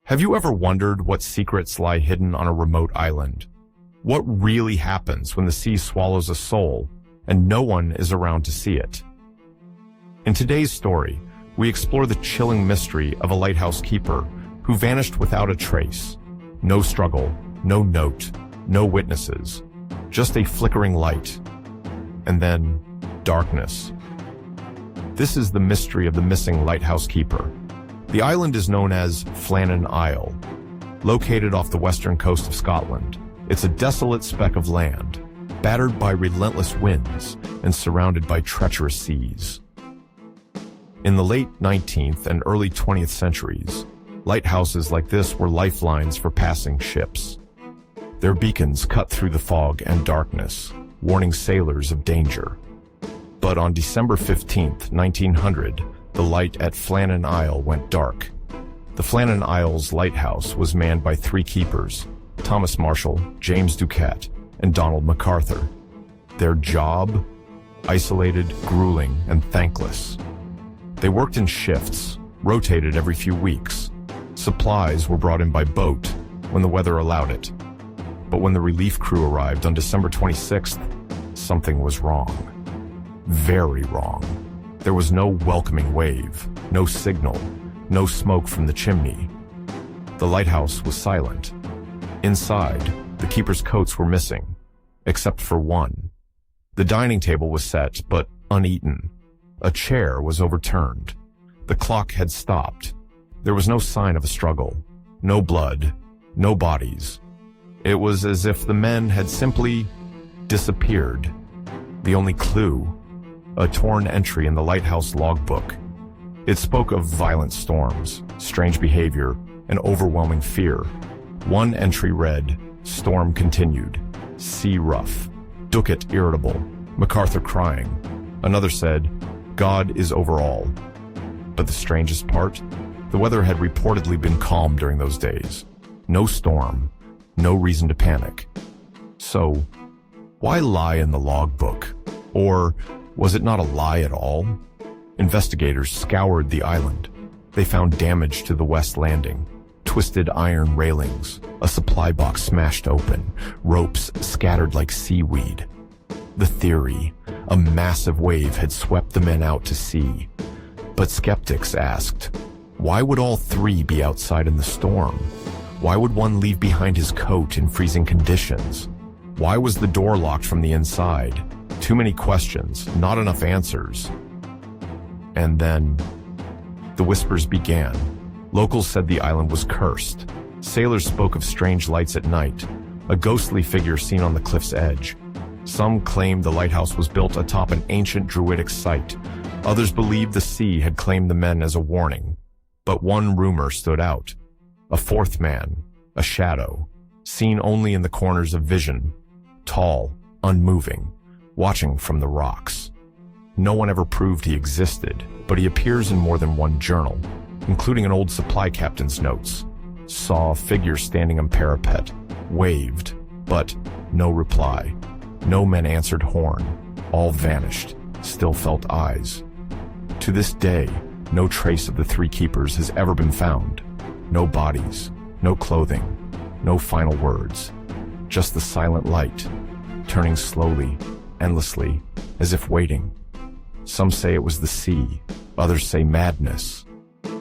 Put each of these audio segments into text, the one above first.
Have you ever wondered what secrets lie hidden on a remote island? What really happens when the sea swallows a soul and no one is around to see it? In today's story, we explore the chilling mystery of a lighthouse keeper who vanished without a trace. No struggle, no note, no witnesses, just a flickering light, and then darkness. This is the mystery of the missing lighthouse keeper. The island is known as Flannan Isle. Located off the western coast of Scotland, it's a desolate speck of land, battered by relentless winds and surrounded by treacherous seas. In the late 19th and early 20th centuries, lighthouses like this were lifelines for passing ships. Their beacons cut through the fog and darkness, warning sailors of danger. But on December 15th, 1900, the light at Flannan Isle went dark. The Flannan Isles Lighthouse was manned by three keepers, Thomas Marshall, James Duquette, and Donald MacArthur. Their job? Isolated, grueling, and thankless. They worked in shifts, rotated every few weeks. Supplies were brought in by boat when the weather allowed it. But when the relief crew arrived on December 26th, something was wrong. Very wrong. There was no welcoming wave, no signal, no smoke from the chimney. The lighthouse was silent. Inside, the keepers' coats were missing, except for one. The dining table was set, but uneaten. A chair was overturned. The clock had stopped. There was no sign of a struggle, no blood, no bodies. It was as if the men had simply disappeared. The only clue, a torn entry in the lighthouse logbook. It spoke of violent storms, strange behavior, and overwhelming fear. One entry read, "Storm continued, sea rough, Duquette irritable, MacArthur crying." Another said, "God is over all." But the strangest part? The weather had reportedly been calm during those days. No storm, no reason to panic. So, why lie in the logbook? Or was it not a lie at all? Investigators scoured the island. They found damage to the west landing, twisted iron railings, a supply box smashed open, ropes scattered like seaweed. The theory, a massive wave had swept the men out to sea. But skeptics asked, why would all three be outside in the storm? Why would one leave behind his coat in freezing conditions? Why was the door locked from the inside? Too many questions, not enough answers. And then, the whispers began. Locals said the island was cursed. Sailors spoke of strange lights at night, a ghostly figure seen on the cliff's edge. Some claimed the lighthouse was built atop an ancient druidic site. Others believed the sea had claimed the men as a warning. But one rumor stood out. A fourth man, a shadow, seen only in the corners of vision, tall, unmoving, watching from the rocks. No one ever proved he existed, but he appears in more than one journal, including an old supply captain's notes. Saw a figure standing on parapet, waved, but no reply. No men answered horn. All vanished, still felt eyes. To this day, no trace of the three keepers has ever been found. No bodies, no clothing, no final words. Just the silent light, turning slowly, endlessly, as if waiting. Some say it was the sea, others say madness,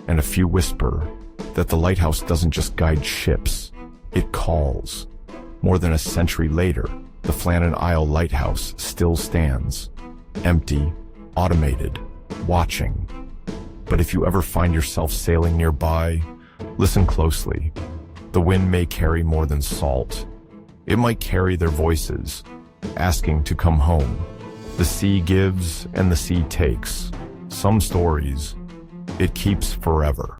and a few whisper that the lighthouse doesn't just guide ships, it calls. More than a century later, the Flannan Isle Lighthouse still stands, empty, automated, watching. But if you ever find yourself sailing nearby, listen closely. The wind may carry more than salt. It might carry their voices, asking to come home. The sea gives and the sea takes. Some stories, it keeps forever.